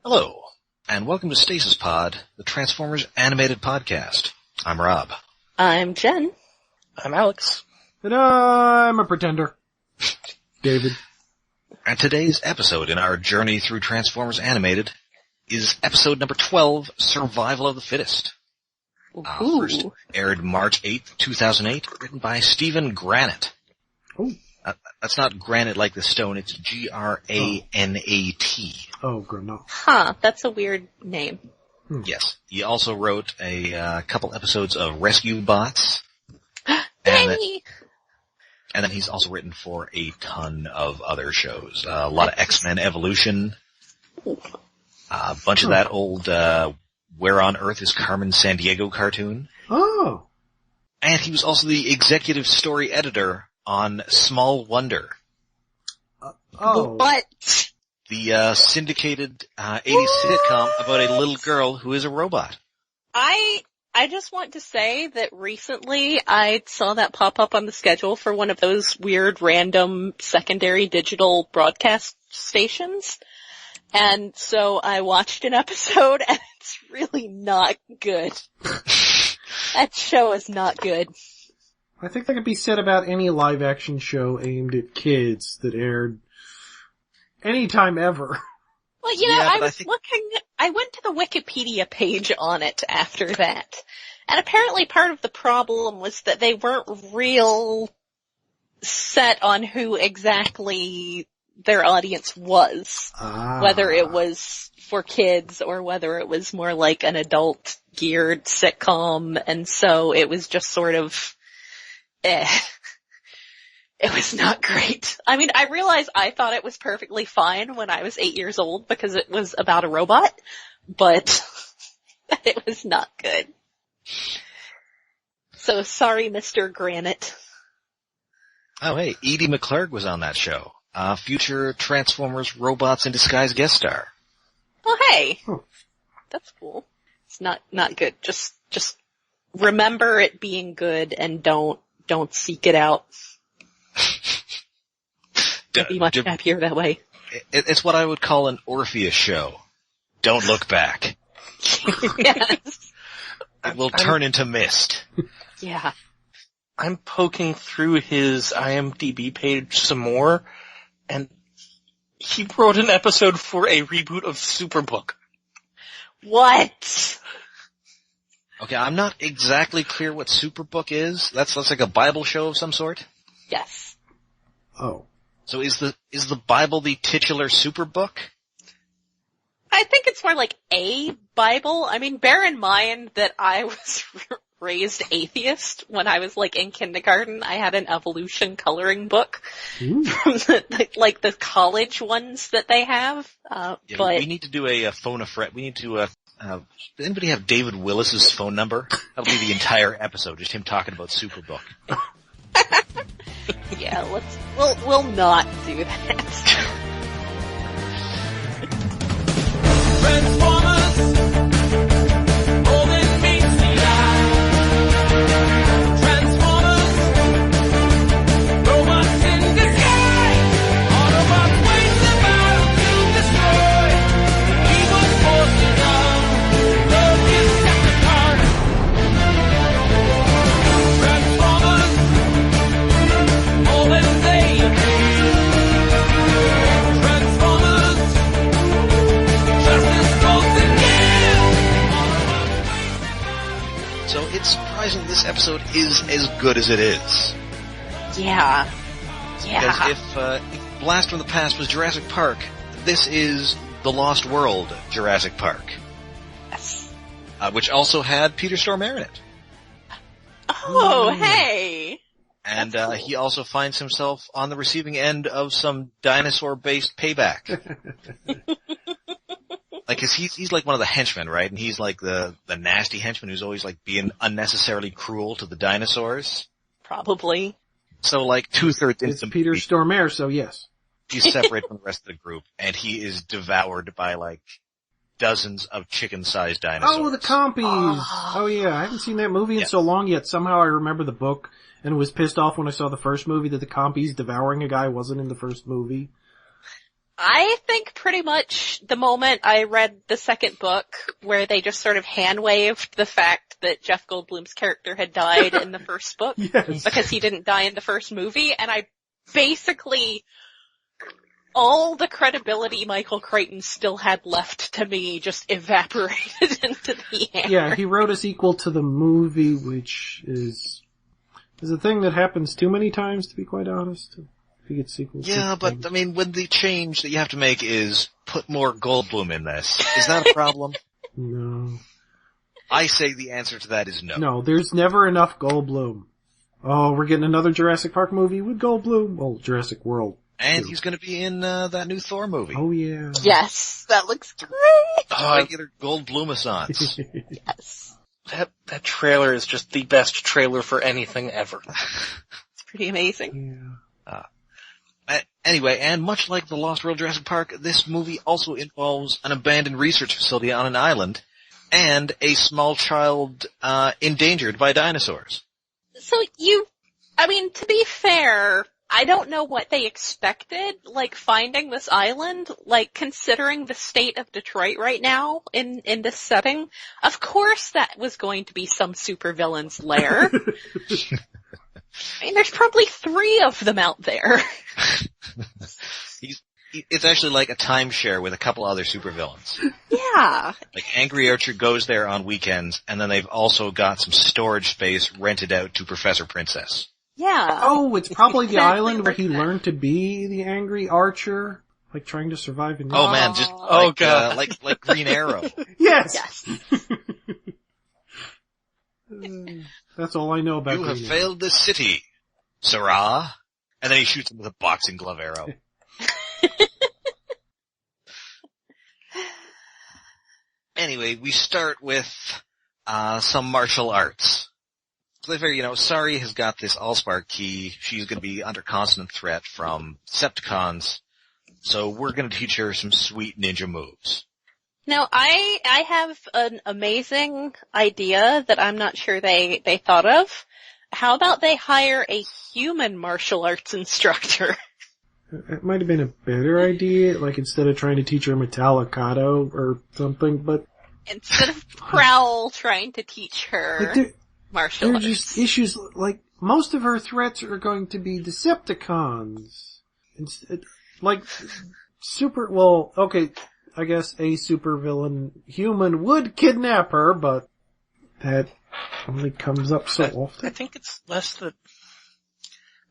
Hello, and welcome to Stasis Pod, the Transformers animated podcast. I'm Rob. I'm Jen. I'm Alex. And I'm a pretender. David. And today's episode in our journey through Transformers animated is episode number 12, Survival of the Fittest. First aired March 8th, 2008, written by Stephen Granat. Oh. That's not granite like the stone, it's Granat. Oh, Granat. Huh, that's a weird name. Yes. He also wrote a couple episodes of Rescue Bots. Yay! And then he's also written for a ton of other shows. A lot of X-Men Evolution. A bunch of that old Where on Earth is Carmen Sandiego cartoon. Oh. And he was also the executive story editor on Small Wonder. What? The syndicated 80s sitcom about a little girl who is a robot. I just want to say that recently I saw that pop up on the schedule for one of those weird random secondary digital broadcast stations. And so I watched an episode and it's really not good. That show is not good. I think that could be said about any live action show aimed at kids that aired anytime ever. Well, I went to the Wikipedia page on it after that. And apparently part of the problem was that they weren't real set on who exactly their audience was. Whether it was for kids or whether it was more like an adult geared sitcom. And so it was just sort of, it was not great. I mean, I realize I thought it was perfectly fine when I was 8 years old because it was about a robot, but it was not good. So sorry, Mr. Granite. Oh, hey, Edie McClurg was on that show. Future Transformers Robots in Disguise guest star. Oh, hey. That's cool. It's not good. Just remember it being good and don't seek it out. I'd be much happier that way. It's what I would call an Orpheus show. Don't look back. Yes. It will turn into mist. Yeah. I'm poking through his IMDb page some more, and he wrote an episode for a reboot of Superbook. What? Okay, I'm not exactly clear what Superbook is. That's like a Bible show of some sort? Yes. Oh. So is the Bible the titular Superbook? I think it's more like a Bible. I mean, bear in mind that I was raised atheist when I was like in kindergarten. I had an evolution coloring book from the college ones that they have. But we need to do a phone a friend. We need to does anybody have David Willis's phone number? That'll be the entire episode, just him talking about Superbook. Yeah, we'll not do that. Transformers, holding me Transformers, robots in disguise, Autobots wage the battle to destroy evil forces of the Decepticons. Transformers, all that they appear. Transformers, justice goes again. So it's surprising this episode is as good as it is. Yeah. Because if Blast from the Past was Jurassic Park, this is The Lost World Jurassic Park. Yes. Which also had Peter Stormare in it. Oh, hey. And he also finds himself on the receiving end of some dinosaur-based payback. Like, 'cause he's like one of the henchmen, right? And he's like the nasty henchman who's always like being unnecessarily cruel to the dinosaurs. Probably. So like 2/3 It's Peter Stormare, so yes. He's separated from the rest of the group, and he is devoured by like dozens of chicken-sized dinosaurs. Oh, the Compies! Oh yeah, I haven't seen that movie in so long yet. Somehow I remember the book and was pissed off when I saw the first movie that the Compies devouring a guy wasn't in the first movie. I think pretty much the moment I read the second book where they just sort of hand-waved the fact that Jeff Goldblum's character had died in the first book Yes. because he didn't die in the first movie, and I basically, all the credibility Michael Crichton still had left to me just evaporated into the air. Yeah, he wrote a sequel to the movie, which is a thing that happens too many times, to be quite honest. If you get sequels. Yeah, but I mean, when the change that you have to make is put more Goldblum in this, is that a problem? No. I say the answer to that is no. No, there's never enough Goldblum. Oh, we're getting another Jurassic Park movie with Goldblum? Well, Jurassic World. And too. he's gonna be in that new Thor movie. Oh yeah. Yes, that looks great. I get a Goldblumissance. Yes. That trailer is just the best trailer for anything ever. It's pretty amazing. Yeah. Anyway, and much like the Lost World Jurassic Park, this movie also involves an abandoned research facility on an island, and a small child endangered by dinosaurs. So to be fair, I don't know what they expected, like, finding this island, like, considering the state of Detroit right now in this setting. Of course that was going to be some supervillain's lair. I mean, there's probably 3 of them out there. It's actually like a timeshare with a couple other supervillains. Yeah. Like, Angry Archer goes there on weekends, and then they've also got some storage space rented out to Professor Princess. Yeah. Oh, it's probably the Exactly island where like he that. learned to be the angry archer, like trying to survive in. Oh man, just Oh, God. like Green Arrow. Yes. Yes. That's all I know about. You have Green Arrow. failed this city, Sirrah. And then he shoots him with a boxing glove arrow. Anyway, we start with some martial arts. So they figure, Sari has got this Allspark key. She's going to be under constant threat from Decepticons. So we're going to teach her some sweet ninja moves. Now, I have an amazing idea that I'm not sure they thought of. How about they hire a human martial arts instructor? It might have been a better idea, like instead of trying to teach her Metallicado or something, but Instead of Prowl trying to teach her like martial there are arts. just issues, like most of her threats are going to be Decepticons. Like I guess a supervillain human would kidnap her, but that only comes up so I often. think it's less that...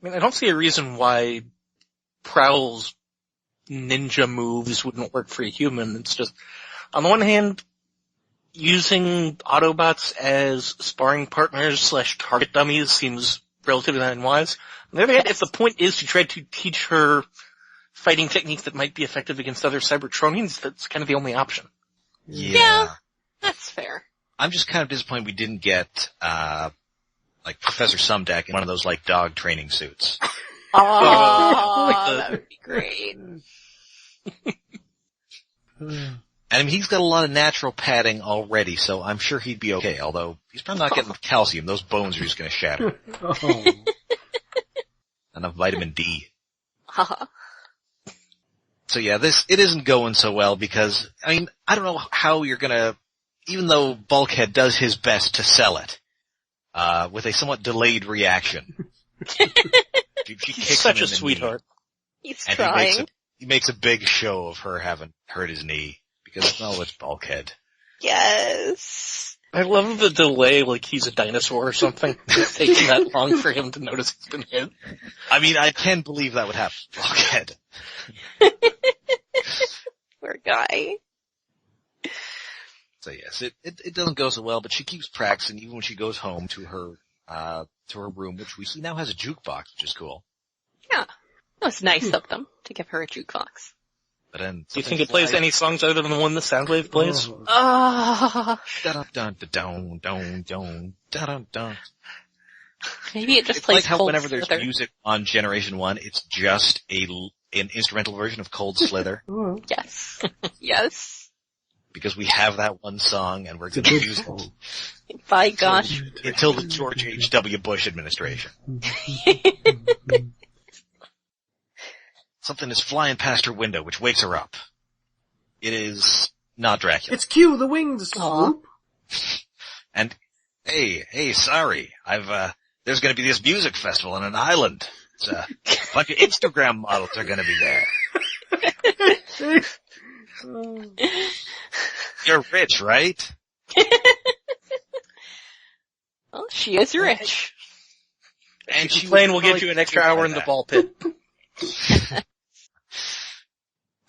I don't see a reason why Prowl's ninja moves wouldn't work for a human. It's just, on the one hand, using Autobots as sparring partners / target dummies seems relatively unwise. On the other hand, if the point is to try to teach her fighting techniques that might be effective against other Cybertronians, that's kind of the only option. Yeah, that's fair. I'm just kind of disappointed we didn't get, like Professor Sumdac in one of those, like, dog training suits. Oh, that would be great. I mean, he's got a lot of natural padding already, so I'm sure he'd be okay, although he's probably not getting calcium. Those bones are just gonna shatter. Oh. Enough vitamin D. Uh-huh. So yeah, it isn't going so well because, I don't know how you're gonna, even though Bulkhead does his best to sell it, with a somewhat delayed reaction. She kicks He's such him a in the sweetheart. He's knee, trying. and he makes a big show of her having hurt his knee, because, it's Bulkhead. Yes. I love the delay, like he's a dinosaur or something. It's taking that long for him to notice he's been hit. I can believe that would happen. Bulkhead. Poor guy. So yes, it doesn't go so well, but she keeps practicing even when she goes home to her room, which we see now has a jukebox, which is cool. Yeah. It was nice of them to give her a jukebox. But then, Do you think it plays any songs other than the one the Soundwave plays? Oh. Oh, maybe it just It's plays like how Cold whenever there's Slither. music on Generation 1, it's just an instrumental version of Cold Slither, Well, Yes. Yes. because we have that one song and we're it's a going to good use song. it By gosh. until the George H.W. Bush administration. something is flying past her window, which wakes her up. It is not Dracula. It's Q, the wings swoop. And, hey, Sari, there's gonna be this music festival on an island. It's a bunch of Instagram models are gonna be there. You're rich, right? Well, she is rich. And she Plane will get you an extra hour in the ball pit.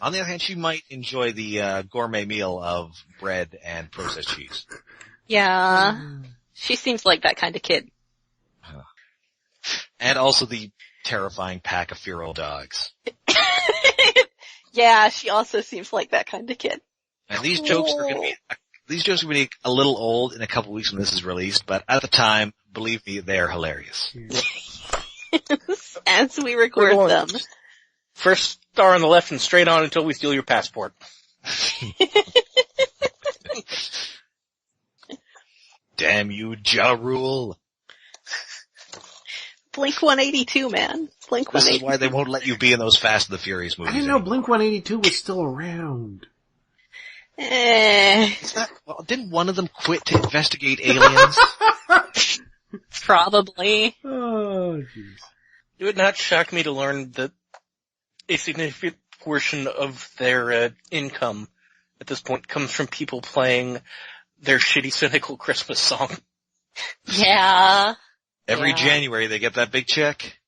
On the other hand, she might enjoy the gourmet meal of bread and processed cheese. Yeah. She seems like that kind of kid. And also the terrifying pack of feral dogs. Yeah, she also seems like that kind of kid. And these jokes are gonna be a little old in a couple weeks when this is released, but at the time, believe me, they are hilarious. As we record them. First star on the left and straight on until we steal your passport. Damn you, Ja Rule. Blink 182, man. Blink 182. This is why they won't let you be in those Fast and the Furious movies. I didn't know Blink 182 was still around. Well, didn't one of them quit to investigate aliens? Probably. Oh, jeez. It would not shock me to learn that a significant portion of their income at this point comes from people playing their shitty, cynical Christmas song. Yeah. Every January they get that big check.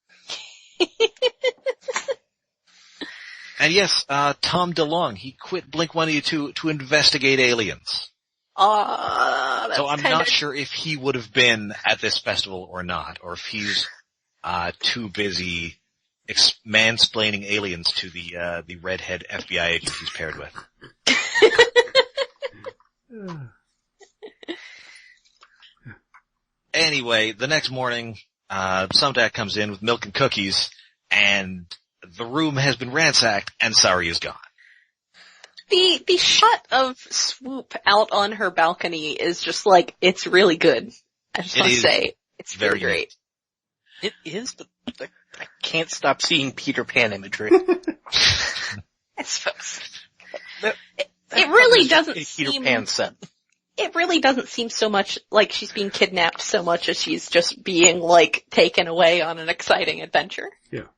And yes, Tom DeLonge, he quit Blink-182 to investigate aliens. That's So I'm not sure if he would have been at this festival or not, or if he's too busy mansplaining aliens to the redhead FBI agent he's paired with. Anyway, the next morning, Sumdac comes in with milk and cookies, and the room has been ransacked, and Sari is gone. The shot of Swoop out on her balcony is just like, it's really good. I just want to say, it's very great. It is, but I can't stop seeing Peter Pan imagery. I suppose. It really doesn't Peter Pan set. It really doesn't seem so much like she's being kidnapped so much as she's just being, like, taken away on an exciting adventure. Yeah.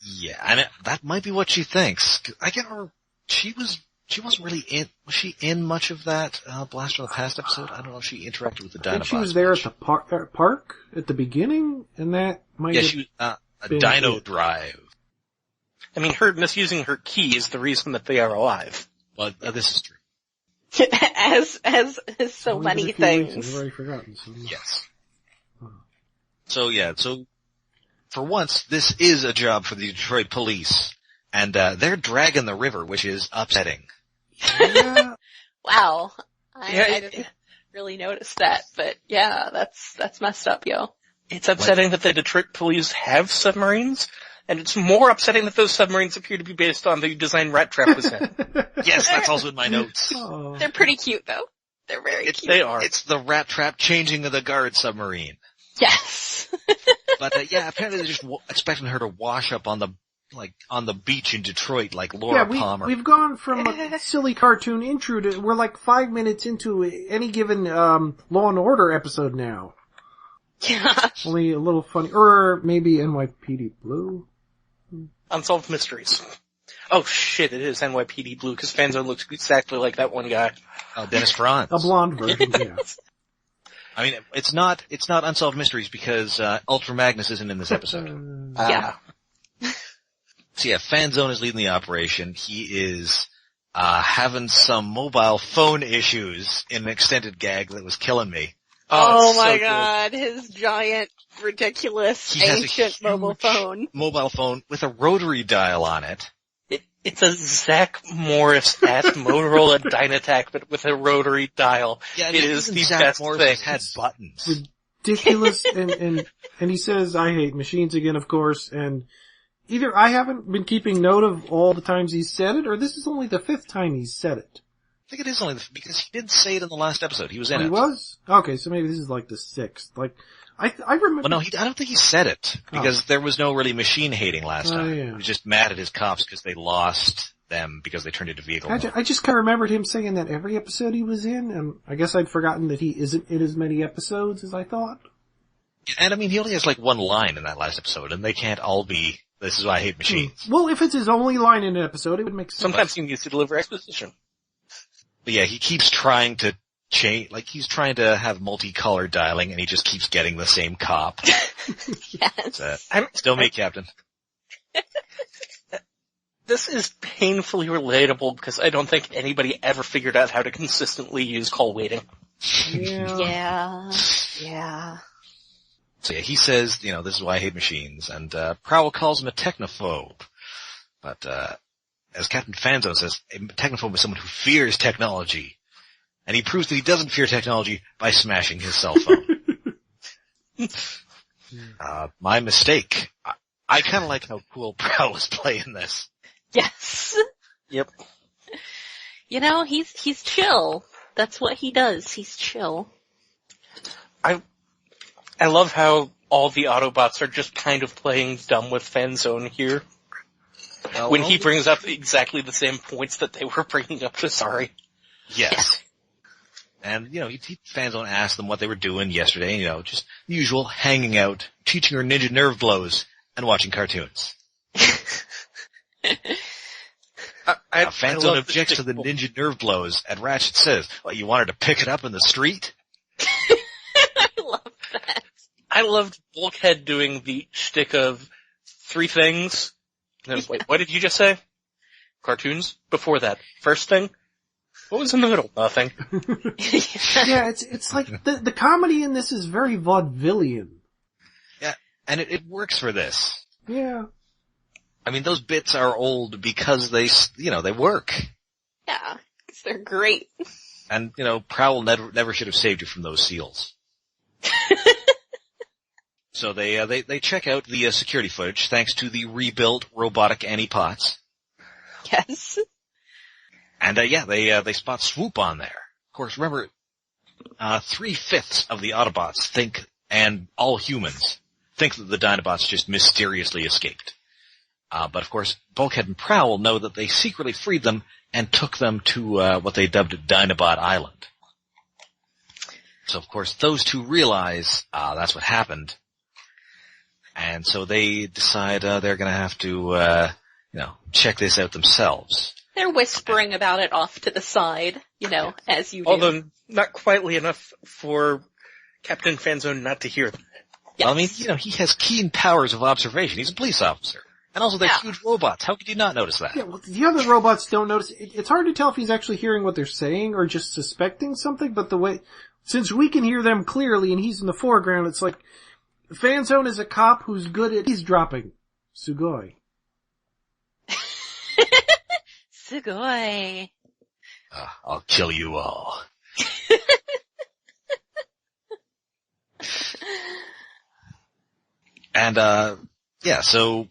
Yeah, and that might be what she thinks. I get her, she wasn't really was she in much of that, Blast from the Past episode? I don't know if she interacted with the Dinobots. I think she was there at the park at the beginning, and that might have she was, a Dino Drive. I mean, her misusing her key is the reason that they are alive. Well, this is true. as so many things. I've already forgotten. So. Yes. So for once, this is a job for the Detroit police, and they're dragging the river, which is upsetting. Yeah. Wow. I didn't really notice that, but yeah, that's messed up, yo. It's upsetting that the Detroit police have submarines, and it's more upsetting that those submarines appear to be based on the design Rat Trap was in. Yes, that's also in my notes. Oh. They're pretty cute, though. They're very cute. They are. It's the Rat Trap changing of the guard submarine. Yes. But apparently they're just expecting her to wash up on the beach in Detroit like Laura Palmer. We've gone from a silly cartoon intro to, we're like 5 minutes into any given, Law and Order episode now. Yeah. Only a little funny, or maybe NYPD Blue? Unsolved Mysteries. Oh shit, it is NYPD Blue, because Fanzone looks exactly like that one guy. Oh, Dennis Franz. A blonde version, yeah. I mean, it's not Unsolved Mysteries because, Ultra Magnus isn't in this episode. Yeah. So yeah, Fanzone is leading the operation. He is, having some mobile phone issues in an extended gag that was killing me. Oh my so god, his giant, ridiculous, ancient mobile phone. Mobile phone with a rotary dial on it. It's a Zach Morris at Motorola Dynatac, but with a rotary dial. Yeah, it is the Zach best Morris thing. had buttons. Ridiculous, and he says, I hate machines again, of course, and either I haven't been keeping note of all the times he's said it, or this is only the 5th time he's said it. think it is only because he did say it in the last episode. He was in it. He was? Okay, so maybe this is like the 6th. Like, I remember... Well, no, I don't think he said it, because there was no really machine hating last time. Yeah. He was just mad at his cops because they lost them because they turned into vehicle mode. I just kind of remembered him saying that every episode he was in, and I guess I'd forgotten that he isn't in as many episodes as I thought. And I mean, he only has like one line in that last episode, and they can't all be, "This is why I hate machines." Well, if it's his only line in an episode, it would make sense. Sometimes he needs to deliver exposition. But yeah, he keeps trying to change, like he's trying to have multicolor dialing, and he just keeps getting the same cop. Yes. Still me, Captain. This is painfully relatable because I don't think anybody ever figured out how to consistently use call waiting. Yeah. So yeah, he says, this is why I hate machines, and Prowl calls him a technophobe. But as Captain Fanzone says, a technophobe is someone who fears technology. And he proves that he doesn't fear technology by smashing his cell phone. My mistake. I kind of like how cool Prowl is playing this. Yes. Yep. He's chill. That's what he does. He's chill. I love how all the Autobots are just kind of playing dumb with Fanzone here. When he brings up exactly the same points that they were bringing up to Sari. Yes. And, Fanzone asked them what they were doing yesterday, just the usual, hanging out, teaching her ninja nerve blows, and watching cartoons. Fanzone objects to the ninja nerve blows, and Ratchet says, "Well, you wanted to pick it up in the street?" I love that. I loved Bulkhead doing the shtick of 3 things. And I was like, what did you just say? Cartoons? Before that. First thing? What was in the middle? Nothing. Yeah, it's like the comedy in this is very vaudevillian. Yeah, and it works for this. Yeah. I mean, those bits are old because they work. Yeah, because they're great. And, Prowl never should have saved you from those seals. So they check out the security footage thanks to the rebuilt robotic Annie Potts. Yes. And they spot Swoop on there. Of course, remember, 3/5 of the Autobots think, and all humans think, that the Dinobots just mysteriously escaped. But of course, Bulkhead and Prowl know that they secretly freed them and took them to what they dubbed Dinobot Island. So of course, those two realize that's what happened. And so they decide they're going to have to, check this out themselves. They're whispering about it off to the side, as you do. Although not quietly enough for Captain Fanzone not to hear them. Yes. Well, I mean, he has keen powers of observation. He's a police officer. And also, they're huge robots. How could you not notice that? Yeah, well, the other robots don't notice. It's hard to tell if he's actually hearing what they're saying or just suspecting something, but since we can hear them clearly and he's in the foreground, it's like, Fanzone is a cop who's good at eavesdropping. Sugoi. Sugoi. I'll kill you all. And, so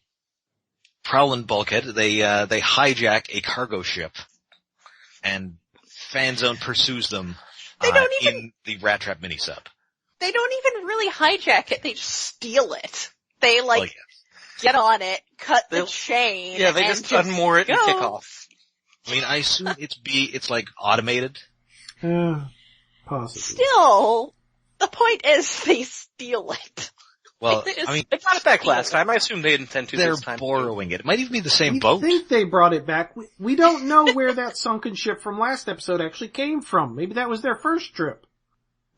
Prowl and Bulkhead, they hijack a cargo ship, and Fanzone pursues them, in the Rat Trap mini-sub. They don't even really hijack it, they just steal it. They get on it, cut the chain, yeah, they and just unmoor it and kick off. I mean, I assume it's like automated. Possibly. Still, the point is they steal it. Well, they got it back last time. I assume they intend to they're this time. borrowing it. It might even be the same boat. I think they brought it back. We don't know where that sunken ship from last episode actually came from. Maybe that was their first trip.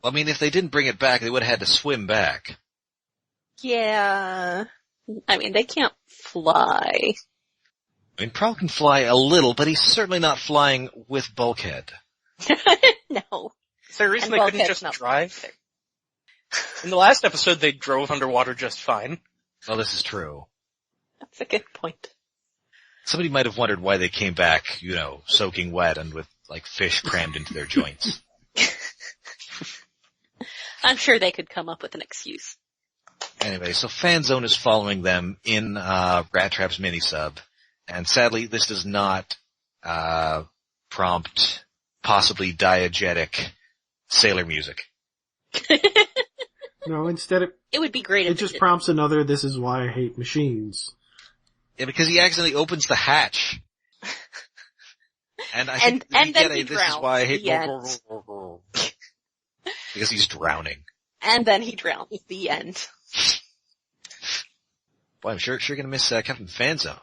I mean, if they didn't bring it back, they would have had to swim back. Yeah. I mean, they can't fly. I mean, Prowl can fly a little, but he's certainly not flying with Bulkhead. No. Is there a reason they couldn't just drive? In the last episode, they drove underwater just fine. Well, this is true. That's a good point. Somebody might have wondered why they came back, soaking wet and with, fish crammed into their joints. I'm sure they could come up with an excuse. Anyway, so Fanzone is following them in Rat Trap's mini-sub, and sadly, this does not prompt possibly diegetic sailor music. No, instead it would be great if it just prompts another, this is why I hate machines. Yeah, because he accidentally opens the hatch. And I think and then he this is why I hate drowns. Because he's drowning. And then he drowns. The end. Boy, I'm sure gonna miss Captain Fanzone.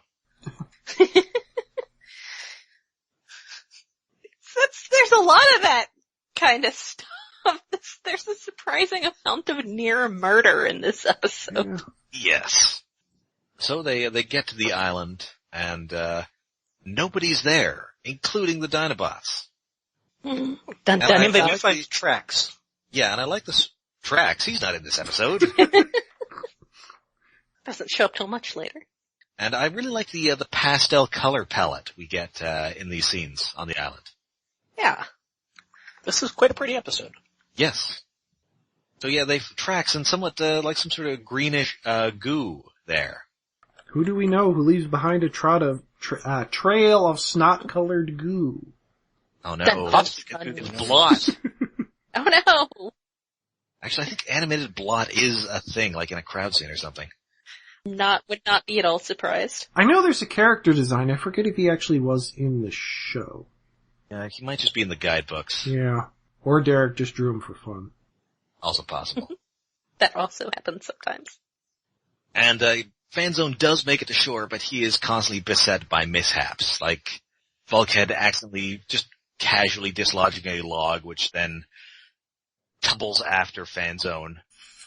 There's a lot of that kind of stuff. There's a surprising amount of near murder in this episode. Yeah. Yes. So they get to the island, and nobody's there, including the Dinobots. Dun, And dun, I mean, they dun. do find tracks. Yeah, and I like this Trax. He's not in this episode. Doesn't show up till much later. And I really like the pastel color palette we get in these scenes on the island. Yeah. This is quite a pretty episode. Yes. So yeah, they've tracks and somewhat like some sort of greenish goo there. Who do we know who leaves behind a trail of snot-colored goo? Oh no. Dun. It's blot. Oh no. Actually, I think animated blot is a thing, like in a crowd scene or something. Would not be at all surprised. I know there's a character design. I forget if he actually was in the show. Yeah, he might just be in the guidebooks. Yeah. Or Derek just drew him for fun. Also possible. That also happens sometimes. And Fanzone does make it to shore, but he is constantly beset by mishaps, like Bulkhead accidentally just casually dislodging a log, which then tumbles after Fanzone.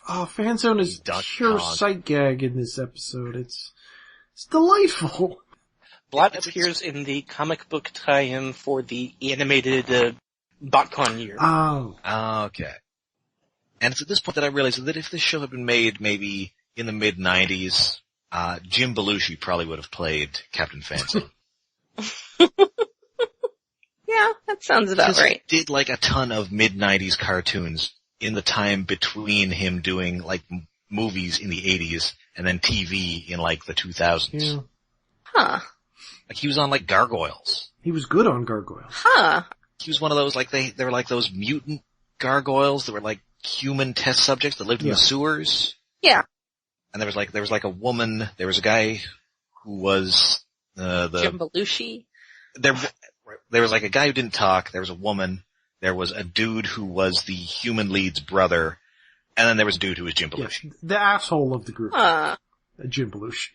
Oh, Fanzone is pure sight gag in this episode. It's delightful. Blot appears in the comic book tie-in for the animated BotCon year. Oh. Okay. And it's at this point that I realized that if this show had been made maybe in the mid-90s, Jim Belushi probably would have played Captain Fanzone. Yeah, that sounds about right. He did like a ton of mid-90s cartoons in the time between him doing like movies in the 80s and then TV in like the 2000s. Yeah. Huh. Like he was on like Gargoyles. He was good on Gargoyles. Huh. He was one of those like they were like those mutant gargoyles that were like human test subjects that lived in the sewers. Yeah. And there was like a woman, there was a guy who was Jim Belushi. There was like a guy who didn't talk, there was a woman, there was a dude who was the human lead's brother, and then there was a dude who was Jim Belushi. Yeah, the asshole of the group. Huh. Jim Belushi.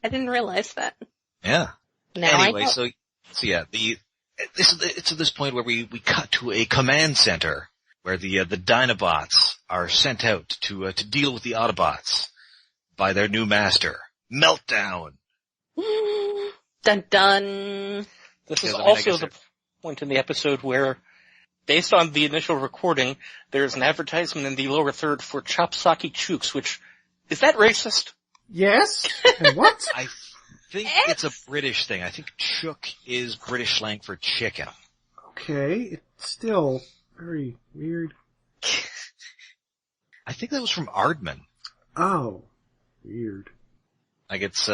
I didn't realize that. Yeah. Now Anyway, I know. so yeah, it's at this point where we cut to a command center where the Dinobots are sent out to deal with the Autobots by their new master, Meltdown. Dun dun. This is Yeah, I also guess the point in the episode where, based on the initial recording, there's an advertisement in the lower third for Chopsaki Chooks, which, is that racist? Yes? And what? I think it's a British thing. I think chook is British slang for chicken. Okay, it's still very weird. I think that was from Aardman. Oh. Weird. Like it's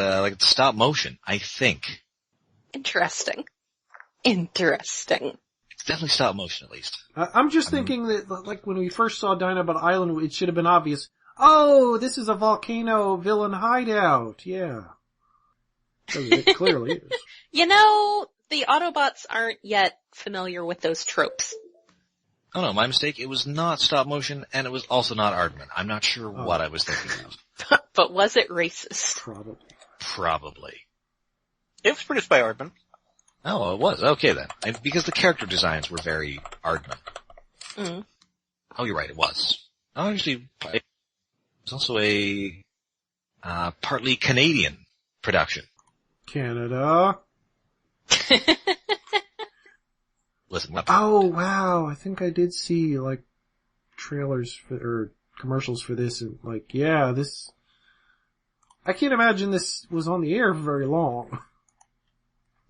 stop motion, I think. Interesting. It's definitely stop motion at least. I'm just thinking that, like, when we first saw Dinobot Island, it should have been obvious. Oh, this is a volcano villain hideout. Yeah. It clearly is. You know, the Autobots aren't yet familiar with those tropes. Oh no, my mistake. It was not stop motion, and it was also not Aardman. I'm not sure what I was thinking of. But was it racist? Probably. It was produced by Aardman. Oh, it was. Okay then. Because the character designs were very Aardman. Mm. Oh, you're right, it was. Oh, actually, it was also a partly Canadian production. Canada. Listen, Oh, wow. I think I did see, like, trailers or commercials for this, and, like, yeah, this... I can't imagine this was on the air for very long.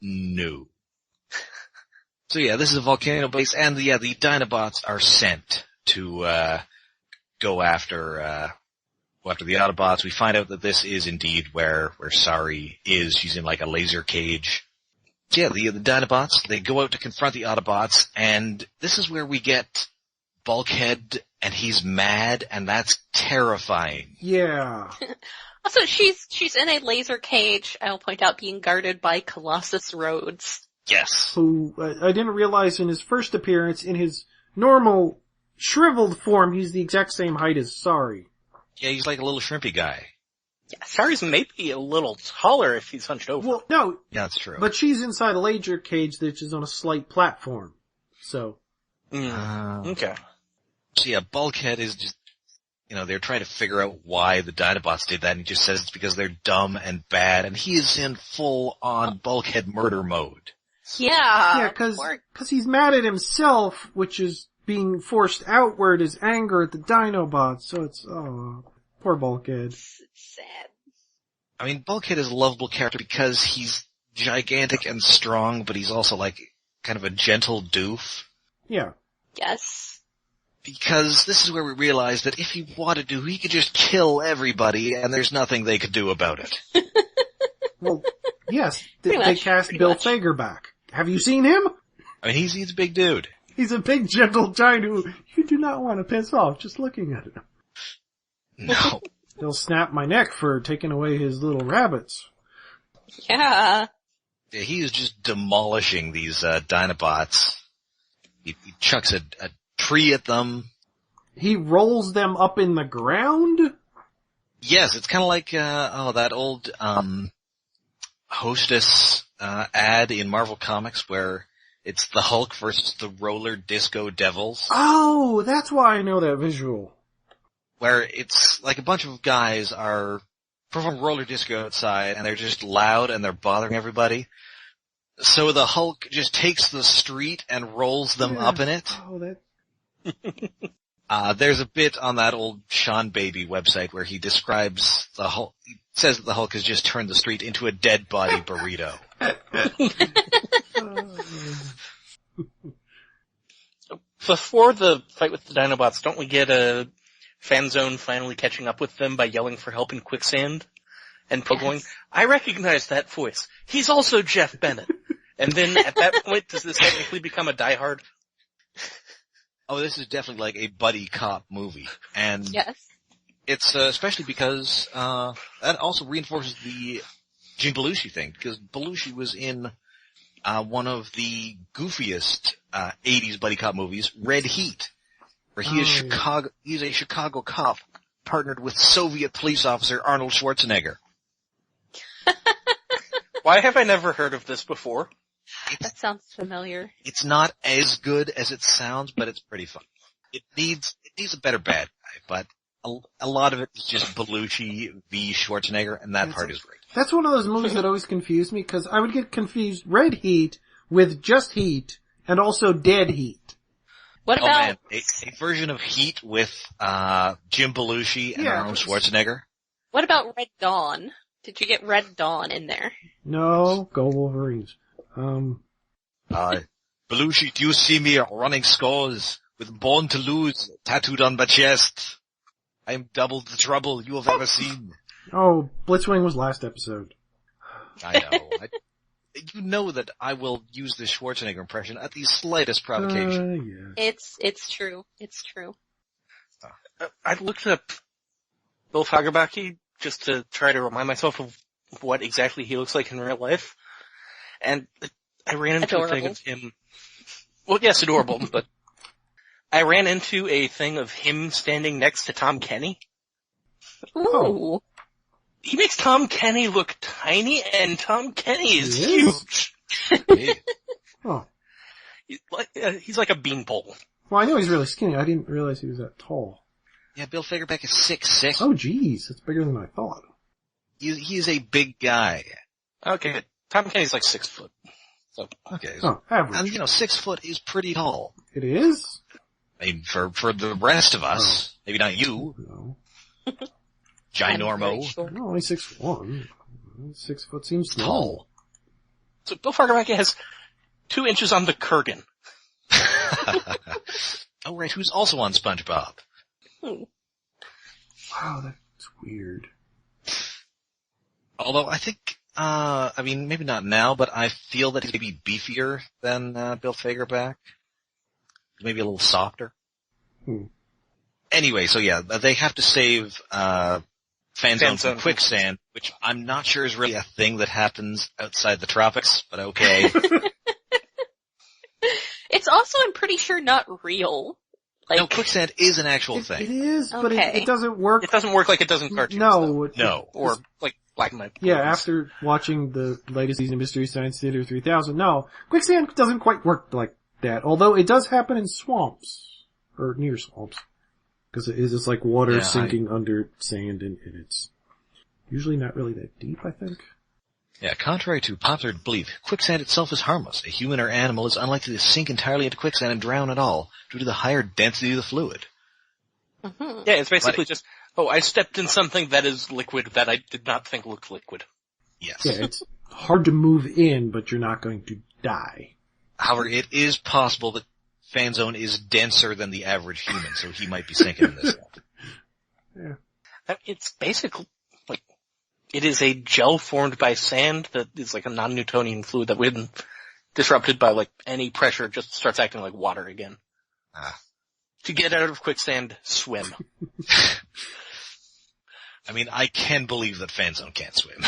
No. So yeah, this is a volcano base, and the Dinobots are sent to go after the Autobots. We find out that this is indeed where Sari is. She's in like a laser cage. Yeah, the Dinobots, they go out to confront the Autobots, and this is where we get Bulkhead, and he's mad, and that's terrifying. Yeah. Also, she's in a laser cage, I will point out, being guarded by Colossus Rhodes. Yes. Who, I didn't realize in his first appearance, in his normal, shriveled form, he's the exact same height as Sari. Yeah, he's like a little shrimpy guy. Yeah, Sari's maybe a little taller if he's hunched over. Well, no. Yeah, that's true. But she's inside a laser cage that is on a slight platform. So. Okay. So yeah, Bulkhead is just, they're trying to figure out why the Dinobots did that, and he just says it's because they're dumb and bad, and he is in full-on Bulkhead murder mode. Yeah. Yeah, cause he's mad at himself, which is being forced outward as anger at the Dinobots, so it's, poor Bulkhead. It's sad. I mean, Bulkhead is a lovable character because he's gigantic and strong, but he's also like, kind of a gentle doof. Yeah. Yes. Because this is where we realize that if he wanted to, he could just kill everybody, and there's nothing they could do about it. Well, yes, Pretty they much, cast pretty Bill much. Fager back. Have you seen him? I mean, he's a big dude. He's a big, gentle giant who you do not want to piss off just looking at him. No. They'll snap my neck for taking away his little rabbits. Yeah. Yeah, he is just demolishing these Dinobots. He chucks a tree at them. He rolls them up in the ground? Yes, it's kind of like that old Hostess ad in Marvel Comics where it's the Hulk versus the Roller Disco Devils. Oh, that's why I know that visual. Where it's like a bunch of guys are performing roller disco outside, and they're just loud and they're bothering everybody. So the Hulk just takes the street and rolls them up in it. Oh, that... There's a bit on that old Sean Baby website where he describes the Hulk. He says that the Hulk has just turned the street into a dead body burrito. Before the fight with the Dinobots, don't we get a Fanzone finally catching up with them by yelling for help in quicksand? And Poe going, I recognize that voice. He's also Jeff Bennett. And then at that point, does this technically become a Die Hard? Oh, this is definitely like a buddy cop movie. And Yes. it's especially because that also reinforces the Jim Belushi thing, because Belushi was in one of the goofiest 80s buddy cop movies, Red Heat, where he is he's a Chicago cop partnered with Soviet police officer Arnold Schwarzenegger. Why have I never heard of this before? That sounds familiar. It's not as good as it sounds, but it's pretty fun. It needs a better bad guy, but a lot of it is just Belushi v. Schwarzenegger, and that part is great. That's one of those movies that always confused me, because I would get confused Red Heat with just Heat, and also Dead Heat. What Oh about... man, a version of Heat with Jim Belushi and Arnold Schwarzenegger. What about Red Dawn? Did you get Red Dawn in there? No, go Wolverines. Belushi, do you see me running scores with Born to Lose tattooed on my chest? I am double the trouble you have ever seen. Oh, Blitzwing was last episode. I know. You know that I will use the Schwarzenegger impression at the slightest provocation. Yeah. It's true. It's true. I looked up Bill Fagerbakke just to try to remind myself of what exactly he looks like in real life. And I ran into a thing of him. Well, yes, adorable, but I ran into a thing of him standing next to Tom Kenny. Ooh. He makes Tom Kenny look tiny, and Tom Kenny is huge. Oh. He's like a beanpole. Well, I know he's really skinny. I didn't realize he was that tall. Yeah, Bill Fagerbakke is 6'6". Oh, jeez. That's bigger than I thought. He is a big guy. Okay, Tom Kenny's like 6 foot. So Okay. Average. And 6 foot is pretty tall. It is? I mean, for the rest of us, maybe not you, No. ginormo, Sure. No, only 6'1". 6 foot seems tall. So Bill Fagerbakke has 2 inches on the Kurgan. Oh right, who's also on SpongeBob. Wow, that's weird. Although I think I mean, maybe not now, but I feel that he's maybe beefier than Bill Fagerback. Maybe a little softer. Anyway, so yeah, they have to save Fanzone from quicksand, which I'm not sure is really a thing that happens outside the tropics, but okay. It's also, I'm pretty sure, not real. Like, no, quicksand is an actual thing. It is, but Okay. it doesn't work. It doesn't work like it does in cartoons. No. No. Or like Black and White. Yeah, after watching the latest season of Mystery Science Theater 3000, no, quicksand doesn't quite work like that, although it does happen in swamps, or near swamps, because it is just like water sinking under sand, and it's usually not really that deep, I think. Yeah, contrary to popular belief, quicksand itself is harmless. A human or animal is unlikely to sink entirely into quicksand and drown at all, due to the higher density of the fluid. mm-hmm. Yeah, it's basically just, I stepped in something that is liquid that I did not think looked liquid. Yes. Yeah, it's hard to move in, but you're not going to die. However, it is possible that Fanzone is denser than the average human, so he might be sinking in this. Yeah. It's basically, like, it is a gel formed by sand that is like a non-Newtonian fluid that when disrupted by like any pressure just starts acting like water again. To get out of quicksand, swim. I mean, I can believe that Fanzone can't swim.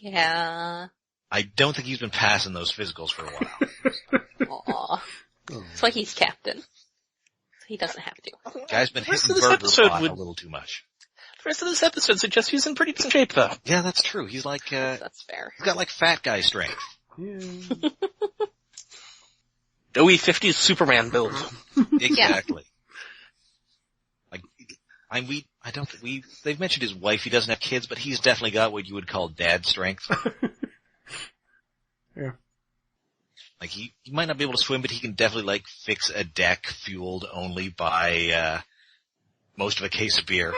Yeah. I don't think he's been passing those physicals for a while. Aw. That's why he's captain. So he doesn't have to. Guy's been The rest hitting of this burger episode pot would- a little too much. The rest of this episode suggests he's in pretty decent shape though. Yeah, that's true. He's like, That's fair. he's got like fat guy strength. Yeah. Doughy 50s Superman build. Exactly. Like, they've mentioned his wife, he doesn't have kids, but he's definitely got what you would call dad strength. Yeah. Like, he might not be able to swim, but he can definitely, like, fix a deck fueled only by, most of a case of beer.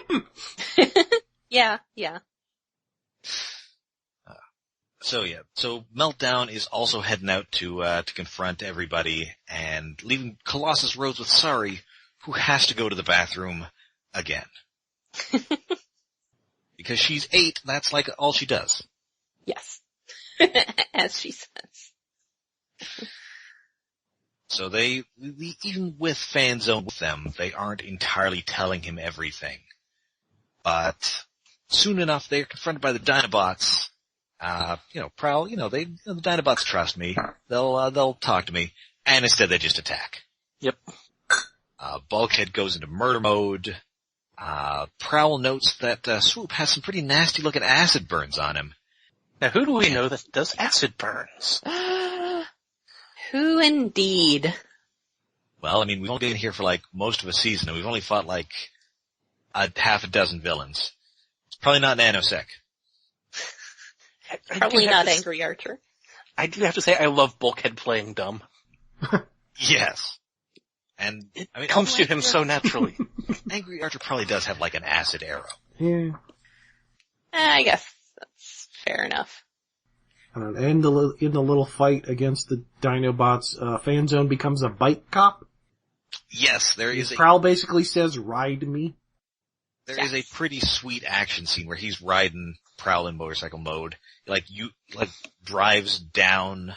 Yeah. So Meltdown is also heading out to confront everybody and leaving Colossus Rhodes with Sari, who has to go to the bathroom again. Because she's 8, that's like all she does. Yes. As she says. So even with Fanzone with them, they aren't entirely telling him everything. But soon enough, they're confronted by the Dinobots. Prowl, the Dinobots trust me. They'll talk to me. And instead they just attack. Yep. Bulkhead goes into murder mode. Prowl notes that, Swoop has some pretty nasty looking acid burns on him. Now who do we know that does acid burns? Who indeed? Well, I mean, we've only been here for like most of a season and we've only fought like half a dozen villains. It's probably not Nanosec. Probably not Angry Archer. I do have to say I love Bulkhead playing dumb. Yes. And It comes to him so naturally. Angry Archer probably does have like an acid arrow. Yeah. I guess that's fair enough. And in the little fight against the Dinobots, Fanzone becomes a bike cop. Yes, there is Prowl basically says, "Ride me." There is a pretty sweet action scene where he's riding Prowl in motorcycle mode. Drives down,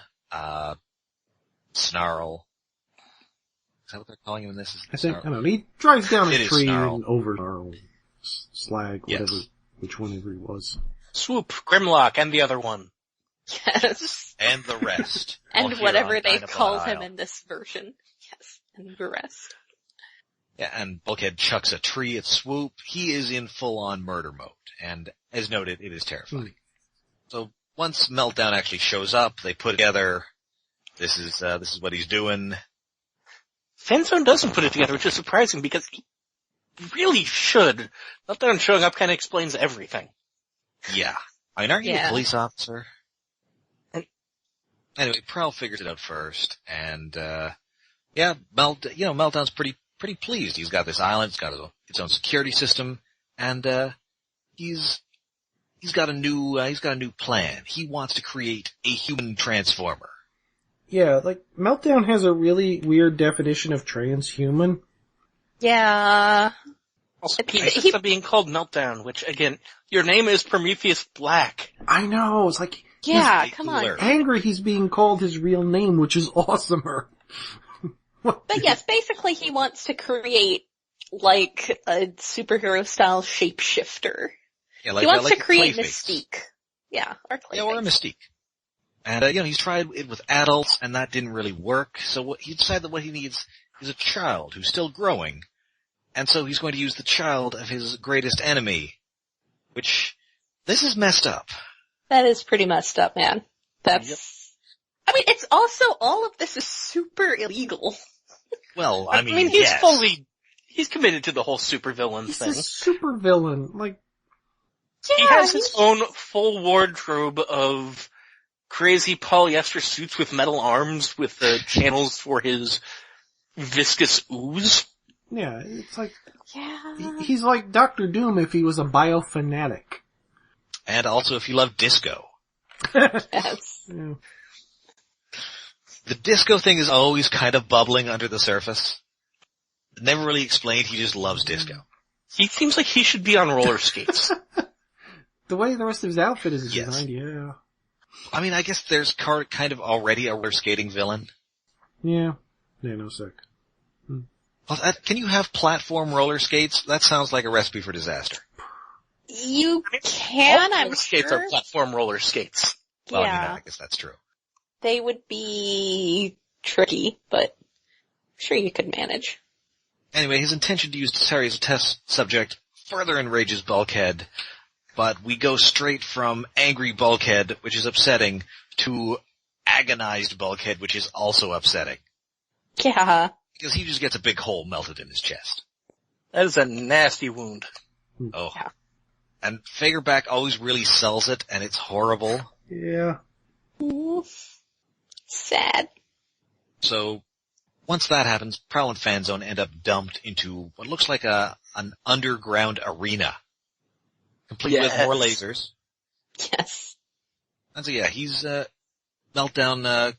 Snarl. Is that what they're calling him in this? I don't know. He drives down a It is tree Snarl. and over Snarl, Slag, whatever, Yes. whichever he was. Swoop, Grimlock, and the other one. Yes. And the rest. all And here whatever on they Dinobot call him Isle. in this version. Yes. And the rest. Yeah, and Bulkhead chucks a tree at Swoop. He is in full-on murder mode. And as noted, it is terrifying. So once Meltdown actually shows up, they put together, this is what he's doing. Fanzone doesn't put it together, which is surprising because he really should. Meltdown showing up kind of explains everything. Yeah. I mean, aren't you a Yeah. police officer? Anyway, Prowl figures it out first, and, Meltdown's pretty pleased. He's got this island, it's got its own security system, and, he's got a new plan. He wants to create a human transformer. Yeah, like, Meltdown has a really weird definition of transhuman. Yeah. Also, I insist on being called Meltdown, which, again, your name is Prometheus Black. I know, it's like... Yeah, come on. Angry he's being called his real name, which is awesomer. But yes, basically he wants to create, like, a superhero-style shapeshifter. Yeah, like, he wants like to create Clayface. Mystique. Yeah, or Clayface. Yeah, or a Mystique. And, he's tried it with adults, and that didn't really work, so he decided that what he needs is a child who's still growing. And so he's going to use the child of his greatest enemy. Which, this is messed up. That is pretty messed up, man. That's... Yep. I mean, it's also, all of this is super illegal. Well, I mean, he's yes. he's committed to the whole supervillain thing. He's a supervillain, like... Yeah, He has his own full wardrobe of crazy polyester suits with metal arms with the channels for his viscous ooze. Yeah, it's like... Yeah. He's like Dr. Doom if he was a biofanatic. And also if you love disco. Yes. Yeah. The disco thing is always kind of bubbling under the surface. Never really explained, he just loves disco. He seems like he should be on roller skates. The way the rest of his outfit is Yes. designed, yeah. I mean, I guess there's kind of already a roller skating villain. Yeah. Yeah, no sec. Well, can you have platform roller skates? That sounds like a recipe for disaster. You can, All I'm roller skates sure. are platform roller skates. Well, Yeah. I guess that's true. They would be tricky, but I'm sure you could manage. Anyway, his intention to use Sari as a test subject further enrages Bulkhead, but we go straight from angry Bulkhead, which is upsetting, to agonized Bulkhead, which is also upsetting. Yeah. Because he just gets a big hole melted in his chest. That is a nasty wound. Oh. Yeah. And Fagerback always really sells it, and it's horrible. Yeah. Ooh. Sad. So, once that happens, Prowl and Fanzone end up dumped into what looks like an underground arena. Complete with more lasers. Yes. And so yeah, Meltdown,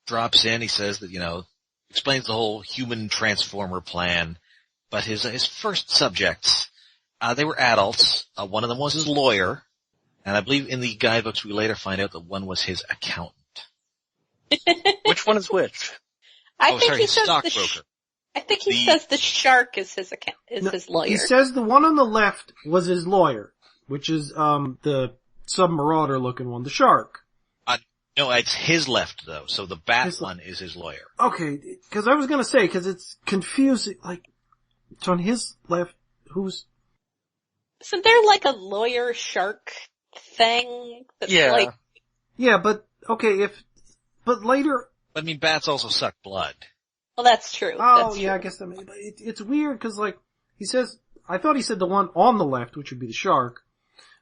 drops in, he says that, explains the whole human transformer plan, but his first subjects, they were adults. One of them was his lawyer, and I believe in the guidebooks we later find out that one was his accountant. Which one is which? I think he his says stockbroker. I think he says the shark is his his lawyer. He says the one on the left was his lawyer, which is, the sub-marauder looking one, the shark. No, it's his left though, so the bat one is his lawyer. Okay, cause I was gonna say, cause it's confusing, like, it's on his left, who's... Isn't there like a lawyer shark thing that's like... Yeah, but, okay, but later... But I mean, bats also suck blood. Well, that's true. Oh, That's yeah, true. I guess that may, but it's weird cause like, he says, I thought he said the one on the left, which would be the shark,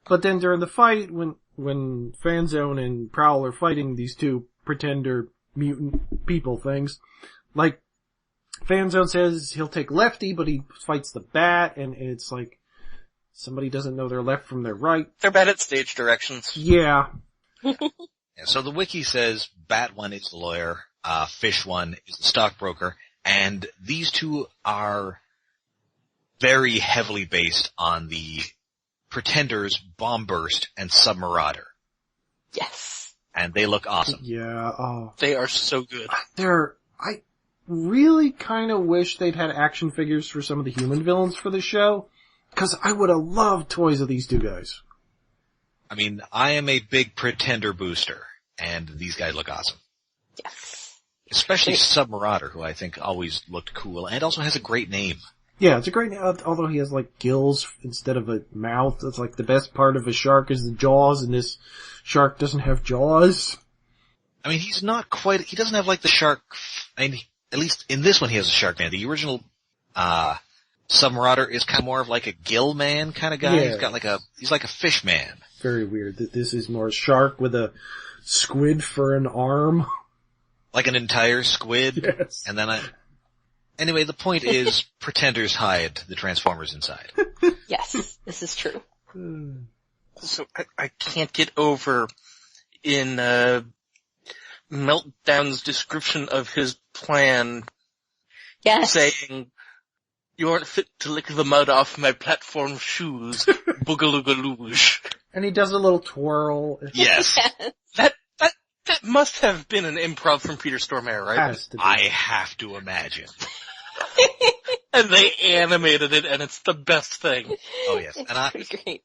but then during the fight, when Fanzone and Prowl are fighting these two pretender mutant people things, like, Fanzone says he'll take lefty, but he fights the bat, and it's like, somebody doesn't know their left from their right. They're bad at stage directions. Yeah. Yeah, so the wiki says bat one is the lawyer, fish one is the stockbroker, and these two are very heavily based on the Pretenders, Bomb Burst, and Submarauder. Yes. And they look awesome. Yeah, oh. They are so good. I really kinda wish they'd had action figures for some of the human villains for the show, cause I would have loved toys of these two guys. I mean, I am a big Pretender booster, and these guys look awesome. Yes. Especially Submarauder, who I think always looked cool, and also has a great name. Yeah, it's a great, although he has like gills instead of a mouth. It's like the best part of a shark is the jaws, and this shark doesn't have jaws. I mean, he doesn't have like the shark, I mean, at least in this one he has a shark man. The original, Submarauder is kind of more of like a gill man kind of guy. Yeah. He's like a fish man. Very weird that this is more shark with a squid for an arm. Like an entire squid. Yes. And then anyway, the point is, Pretenders hide the Transformers inside. Yes, this is true. So I can't get over in Meltdown's description of his plan Yes. saying You aren't fit to lick the mud off my platform shoes, boogaloogaloosh. And he does a little twirl. Yes. That must have been an improv from Peter Stormare, right? Has to be. I have to imagine. And they animated it, and it's the best thing. Oh yes. It's And pretty great.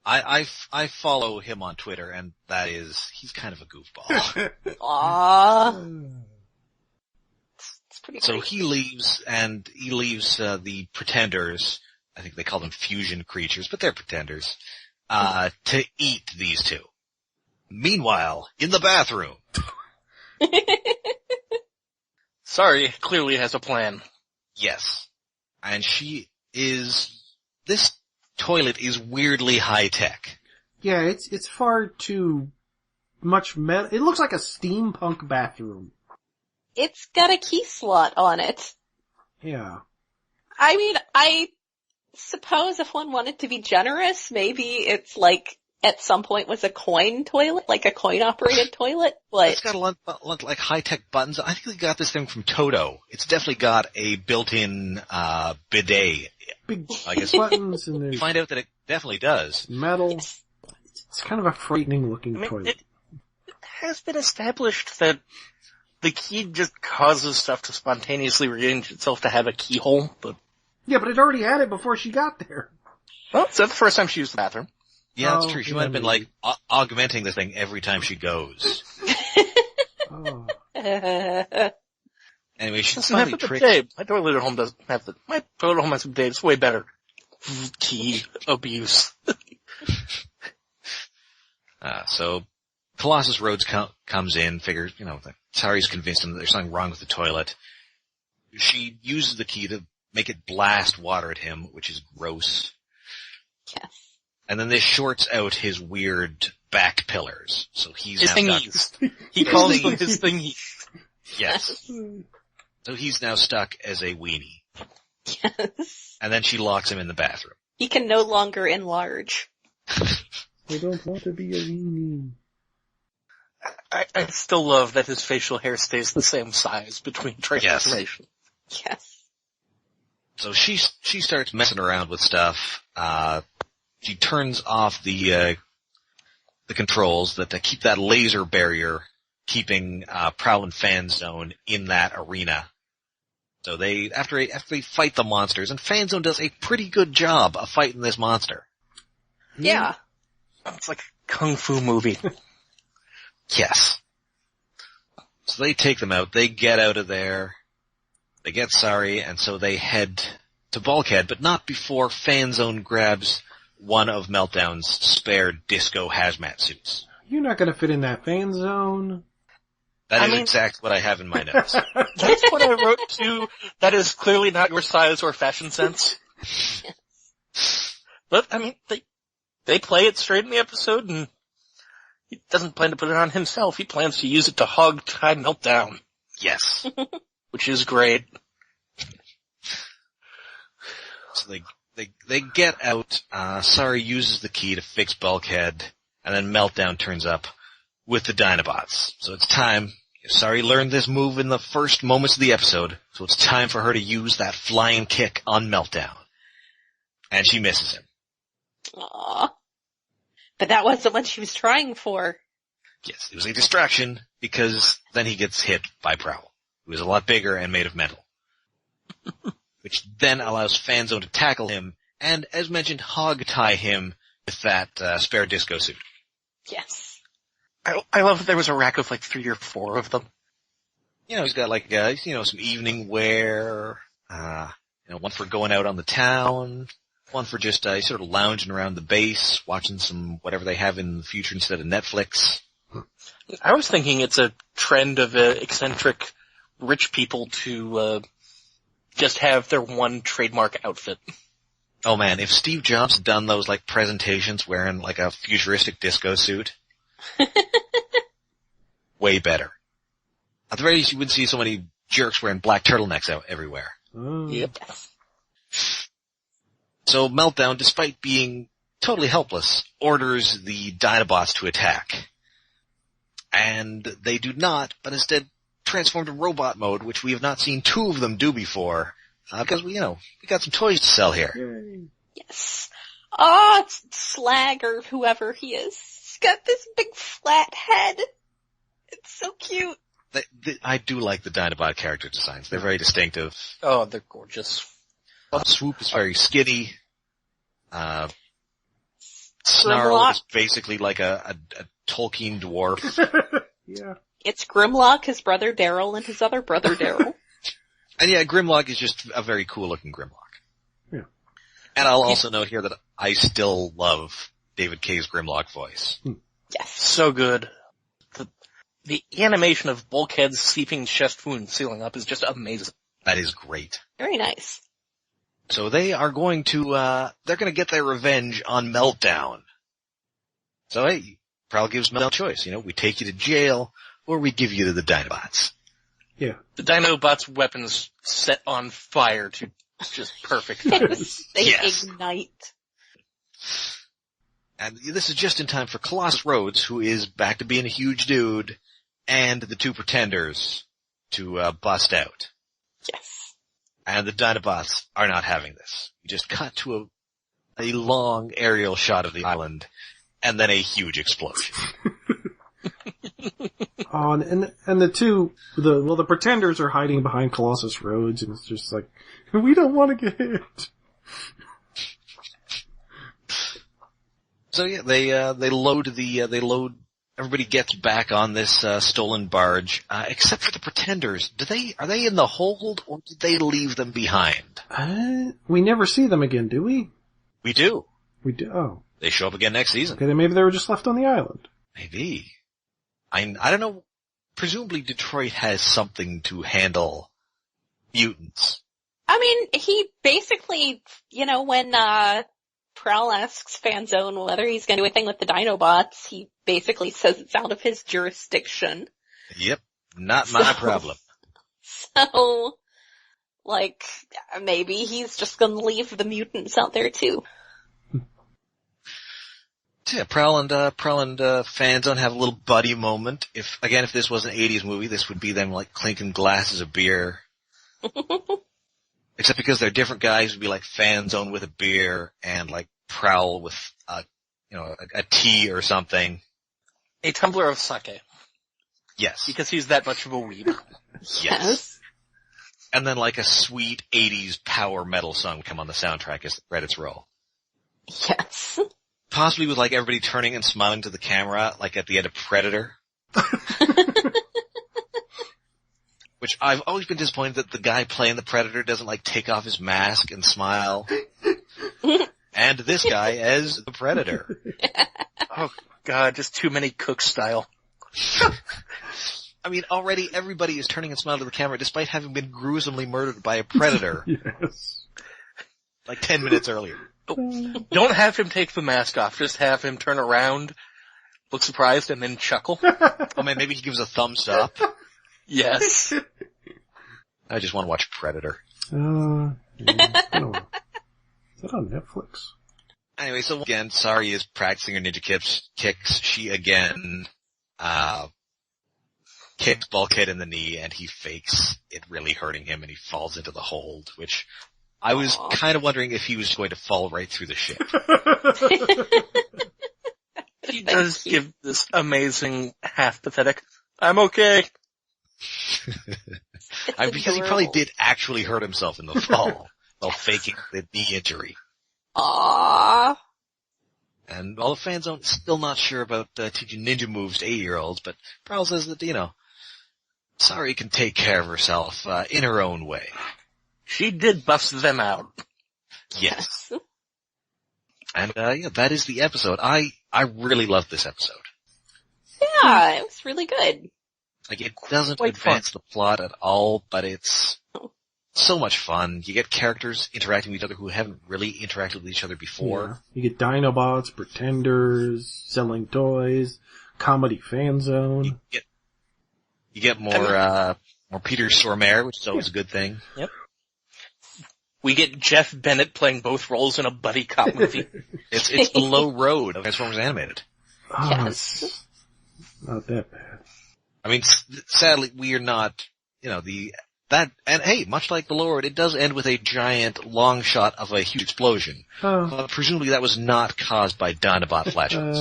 I follow him on Twitter, and he's kind of a goofball. Aww. It's pretty So great. he leaves the pretenders, I think they call them fusion creatures, but they're pretenders, to eat these two. Meanwhile, in the bathroom. Sari clearly has a plan. Yes. And this toilet is weirdly high tech. Yeah, it's far too much metal. It looks like a steampunk bathroom. It's got a key slot on it. Yeah. I mean, I suppose if one wanted to be generous, maybe it's like at some point was a coin toilet, like a coin operated toilet, but It's got a lot like high tech buttons. I think they got this thing from Toto. It's definitely got a built-in bidet. Big I guess buttons and you there's find out that it definitely does. metal. yes. It's kind of a frightening looking I mean, toilet. it has been established that the key just causes stuff to spontaneously rearrange itself to have a keyhole, but... Yeah, but it already had it before she got there. Well, is that the first time she used the bathroom? Yeah, that's Oh, true. She yeah, might have been maybe. like augmenting the thing every time she goes. Oh. Anyway, she Doesn't have finally a tricked. bidet. My toilet at home doesn't have the... My toilet at home has a bidet. It's way better. Key abuse. So Colossus Rhodes comes in, figures, that Sari's convinced him that there's something wrong with the toilet. She uses the key to make it blast water at him, which is gross. Yes. And then this shorts out his weird back pillars. So he's His now stuck. thingies. He calls them his thingies. Yes. So he's now stuck as a weenie. Yes. And then she locks him in the bathroom. He can no longer enlarge. I don't want to be a weenie. I still love that his facial hair stays the same size between transformation. Yes. So she starts messing around with stuff. She turns off the controls that keep that laser barrier keeping Prowl and Fanzone in that arena. So after they fight the monsters, and Fanzone does a pretty good job of fighting this monster. Yeah. It's like a kung fu movie. Yes. So they take them out. They get out of there. They get Sari, and so they head to Bulkhead, but not before Fanzone grabs one of Meltdown's spare disco hazmat suits. You're not gonna fit in that fan zone. That is exactly what I have in my notes. That's what I wrote too. That is clearly not your size or fashion sense. But, I mean, they play it straight in the episode, and he doesn't plan to put it on himself. He plans to use it to hog tie Meltdown, Yes. which is great. So they get out, Sari uses the key to fix Bulkhead, and then Meltdown turns up with the Dinobots. So it's time. Sari learned this move in the first moments of the episode, so it's time for her to use that flying kick on Meltdown. And she misses him. Aww. But that wasn't what she was trying for. Yes, it was a distraction, because then he gets hit by Prowl, who is a lot bigger and made of metal. Which then allows Fanzone to tackle him, and, as mentioned, hog-tie him with that spare disco suit. Yes. I love that there was a rack of like 3 or 4 of them. He's got like, some evening wear, one for going out on the town, one for just, sort of lounging around the base, watching some, whatever they have in the future instead of Netflix. I was thinking it's a trend of eccentric rich people to just have their one trademark outfit. Oh man, if Steve Jobs had done those like presentations wearing like a futuristic disco suit, way better. At the very least, you wouldn't see so many jerks wearing black turtlenecks out everywhere. Oh. Yep. So Meltdown, despite being totally helpless, orders the Dinobots to attack. And they do not, but instead transform to robot mode, which we have not seen 2 of them do before, Because we got some toys to sell here. Yay. Yes. Oh, it's Slag or whoever he is. He's got this big flat head. It's so cute. I do like the Dinobot character designs. They're very distinctive. Oh, they're gorgeous. Swoop is very skinny. Snarl Grimlock. is basically like a Tolkien dwarf. Yeah. It's Grimlock, his brother Daryl, and his other brother Daryl. And yeah, Grimlock is just a very cool looking Grimlock. Yeah. And I'll also note here that I still love David Kay's Grimlock voice. Yes. So good. The animation of Bulkhead's seeping chest wound sealing up is just amazing. That is great. Very nice. So they are going to, they're gonna get their revenge on Meltdown. So hey, Prowl gives Meltdown a choice, we take you to jail, or we give you to the Dinobots. Yeah. The Dinobots' weapons set on fire to just perfect. They Yes. ignite. And this is just in time for Colossus Rhodes, who is back to being a huge dude, and the two pretenders to bust out. Yes. And the Dinobots are not having this. We just cut to a long aerial shot of the island, and then a huge explosion. Oh, and the pretenders are hiding behind Colossus Rhodes, and it's just like, we don't want to get hit. So yeah, they load everybody gets back on this, stolen barge, except for the pretenders. Are they in the hold, or did they leave them behind? We never see them again, do we? We do. We do. Oh. They show up again next season. Okay, then maybe they were just left on the island. Maybe. I don't know. Presumably Detroit has something to handle mutants. I mean, he basically, when, Prowl asks Fanzone whether he's gonna do anything with the Dinobots, he basically says it's out of his jurisdiction. Yep. Not my problem. So, maybe he's just gonna leave the mutants out there too. Yeah, Prowl and Fanzone have a little buddy moment. If this was an 80s movie, this would be them clinking glasses of beer. Except because they're different guys, it would be like Fanzone with a beer and Prowl with a tea or something. A tumbler of sake. Yes. Because he's that much of a weeb. Yes. And then a sweet 80s power metal song would come on the soundtrack as the credits roll. Yes. Possibly with everybody turning and smiling to the camera, at the end of Predator. Which I've always been disappointed that the guy playing the Predator doesn't take off his mask and smile. And this guy as the Predator. Oh god, just too many Cook style. I mean, already everybody is turning and smiling to the camera despite having been gruesomely murdered by a Predator. Yes. 10 minutes earlier. Don't have him take the mask off, just have him turn around, look surprised, and then chuckle. Oh man, maybe he gives a thumbs up. Yes. I just want to watch Predator. Yeah, I don't know. Is that on Netflix? Anyway, so again, Sari is practicing her ninja kicks. She again, kicks Bulkhead in the knee and he fakes it really hurting him and he falls into the hold, which I was kind of wondering if he was going to fall right through the ship. He does give this amazing, half-pathetic, I'm okay. Because he probably did actually hurt himself in the fall while faking the knee injury. Aww. And all the fans are still not sure about teaching ninja moves to 8-year-olds, but Prowl says that, Sari can take care of herself in her own way. She did bust them out. Yes. And that is the episode. I really loved this episode. Yeah, it was really good. It doesn't Quite advance the plot at all, but it's so much fun. You get characters interacting with each other who haven't really interacted with each other before. Yeah. You get Dinobots, pretenders, selling toys, comedy fan zone. You get more Peter Stormare, which is always a good thing. Yep. We get Jeff Bennett playing both roles in a buddy cop movie. It's the low road of Transformers Animated. Oh, Yes. it's not that bad. I mean, sadly, we are not, the That, and hey, much like the Lord, it does end with a giant long shot of a huge explosion. Presumably that was not caused by Dinobot flatulence.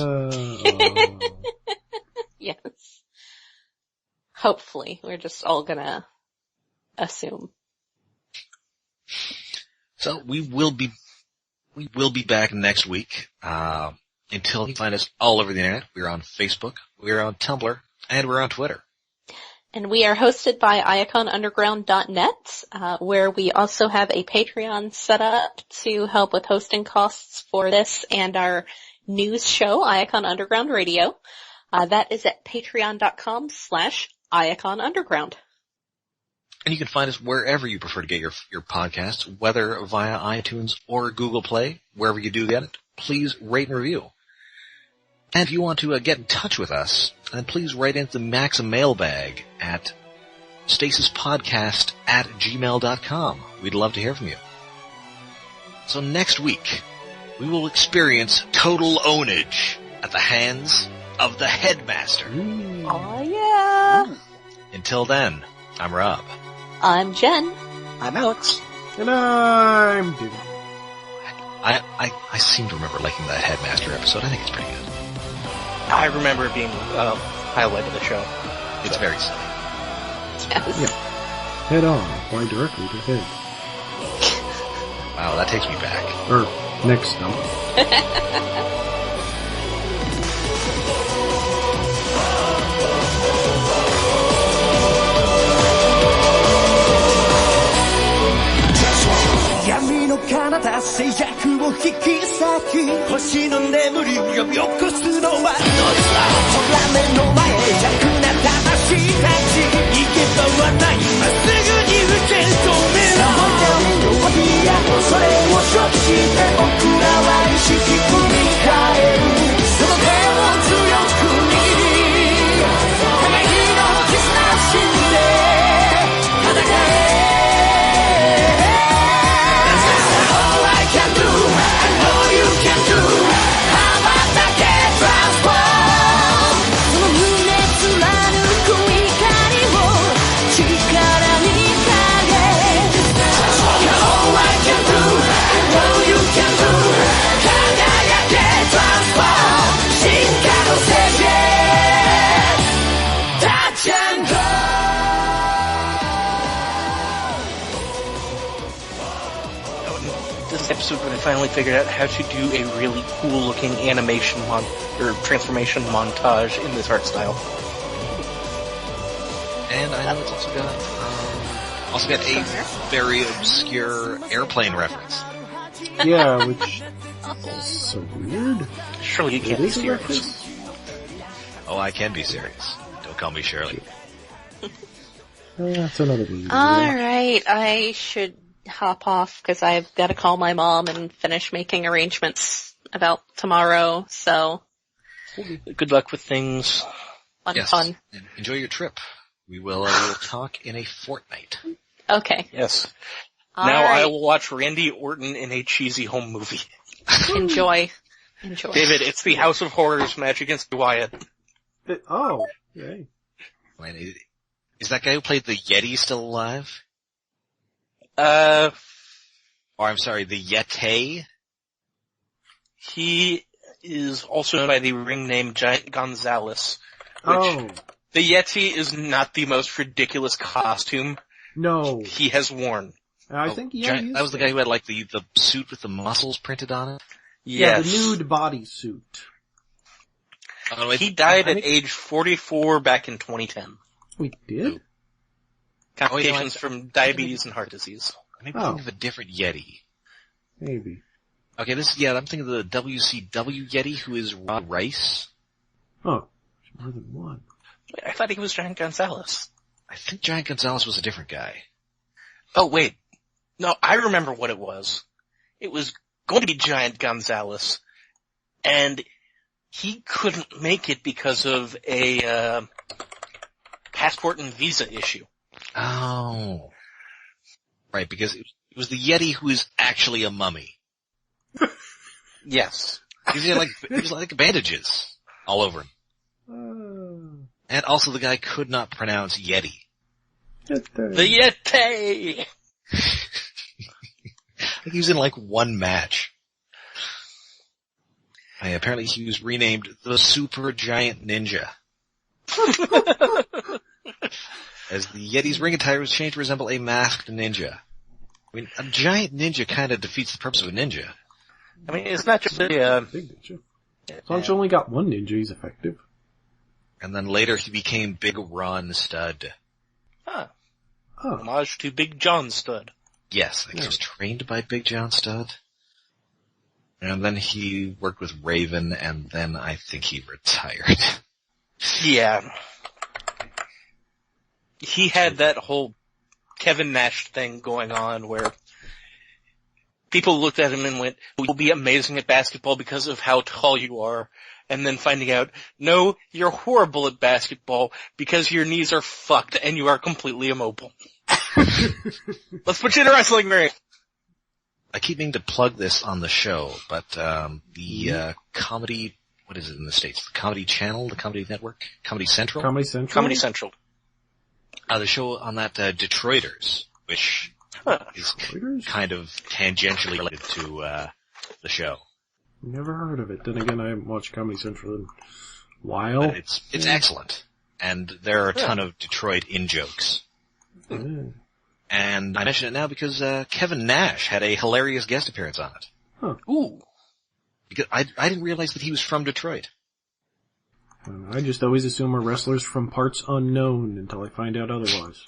Yes. Hopefully. We're just all gonna assume. So we will be back next week. Until you find us all over the internet, we're on Facebook, we're on Tumblr, and we're on Twitter. And we are hosted by iaconunderground.net, where we also have a Patreon set up to help with hosting costs for this and our news show, Iacon Underground Radio. That is at patreon.com/iaconunderground. And you can find us wherever you prefer to get your podcasts, whether via iTunes or Google Play, wherever you do get it. Please rate and review. And if you want to get in touch with us, then please write into the Max mailbag at stasispodcast@gmail.com. We'd love to hear from you. So next week, we will experience total ownage at the hands of the Headmaster. Oh yeah! Until then, I'm Rob. I'm Jen. I'm Alex. And I'm Dude. I seem to remember liking that Headmaster episode. I think it's pretty good. I remember it being highlight of the show. It's very silly. Yes. Yeah. Head on, fly directly to head. Wow, that takes me back. Or, next stop. 闇の彼方静寂を引き裂き星の眠りを呼び起こすのはどいつだほら目の前弱な魂たち行けばはないまっすぐに受け止めろ闇のワビアそれを承知して僕らは意識組み替えるその手を強く握り互いの絆信じて戦えEpisode when I finally figured out how to do a really cool looking animation or transformation montage in this art style. And I know it's also got a very obscure airplane reference. Yeah, which is so weird. Surely you can't be serious. Oh, I can be serious. Don't call me Shirley. That's another movie. Alright, I should hop off because I've got to call my mom and finish making arrangements about tomorrow, so. Good luck with things. Fun. And enjoy your trip. We will talk in a fortnight. Okay. Yes. All now right. I will watch Randy Orton in a cheesy home movie. Enjoy. David, it's the House of Horrors match against Wyatt. Oh, yay. Wait, is that guy who played the Yeti still alive? Or I'm sorry, the Yeti? He is also known by the ring name Giant Gonzalez. Oh. The Yeti is not the most ridiculous costume No. he has worn. I think, yeah, that was the guy who had like the suit with the muscles printed on it? Yeah, Yes. the nude bodysuit. Oh, wait, He died at age 44 back in 2010. We did? Complications from diabetes and heart disease. Maybe think of a different Yeti. Maybe. Okay, I'm thinking of the WCW Yeti who is Rod Rice. Oh, there's more than one. Wait, I thought he was Giant Gonzalez. I think Giant Gonzalez was a different guy. Oh wait. No, I remember what it was. It was going to be Giant Gonzalez. And he couldn't make it because of a, passport and visa issue. Oh. Right, because it was the Yeti who is actually a mummy. Yes. He was like bandages all over him. And also the guy could not pronounce Yeti. The Yeti! He was in like one match. Apparently he was renamed the Super Giant Ninja. As the Yeti's ring attire was changed to resemble a masked ninja. I mean, a giant ninja kind of defeats the purpose of a ninja. I mean, it's not just a big ninja. As long as you only got one ninja, he's effective. And then later he became Big Ron Stud. Huh. Oh. Homage to Big John Stud. Yes, he was trained by Big John Stud. And then he worked with Raven, and then I think he retired. Yeah. He had that whole Kevin Nash thing going on where people looked at him and went, "You'll be amazing at basketball because of how tall you are." And then finding out, no, you're horrible at basketball because your knees are fucked and you are completely immobile. Let's put you in wrestling, Mary. I keep meaning to plug this on the show, but the comedy, what is it in the States? The Comedy Channel, the Comedy Network, Comedy Central? Comedy Central? Comedy Central. The show on that, Detroiters, which is kind of tangentially related to the show. Never heard of it. Then again, I haven't watched Comedy Central in a while. But it's excellent. And there are a ton of Detroit in-jokes. And I mention it now because Kevin Nash had a hilarious guest appearance on it. Huh. Ooh. Because I didn't realize that he was from Detroit. I just always assume we're wrestlers from parts unknown until I find out otherwise.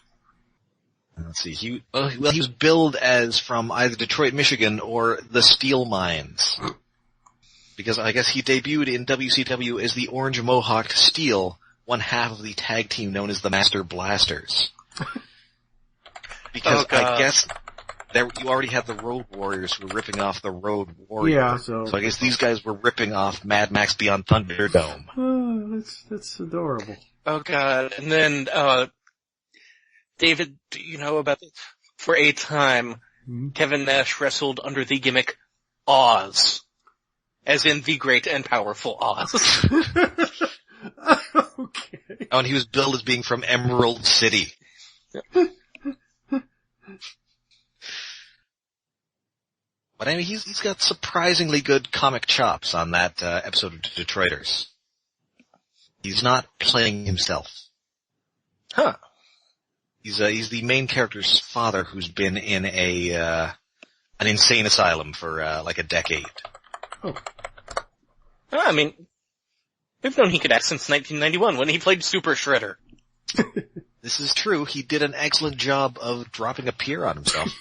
Let's see. He was billed as from either Detroit, Michigan, or the Steel Mines. Because I guess he debuted in WCW as the Orange Mohawked Steel, one half of the tag team known as the Master Blasters. Because I guess you already had the Road Warriors who were ripping off the Road Warrior. Yeah, so I guess these guys were ripping off Mad Max Beyond Thunderdome. Oh, that's adorable. Oh god. And then, David, do you know about this? For a time, Kevin Nash wrestled under the gimmick Oz. As in the great and powerful Oz. Okay. Oh, and he was billed as being from Emerald City. But I mean, he's got surprisingly good comic chops on that episode of Detroiters. He's not playing himself. Huh. He's the main character's father who's been in an insane asylum for like a decade. Oh. I mean, we've known he could act since 1991 when he played Super Shredder. This is true. He did an excellent job of dropping a peer on himself.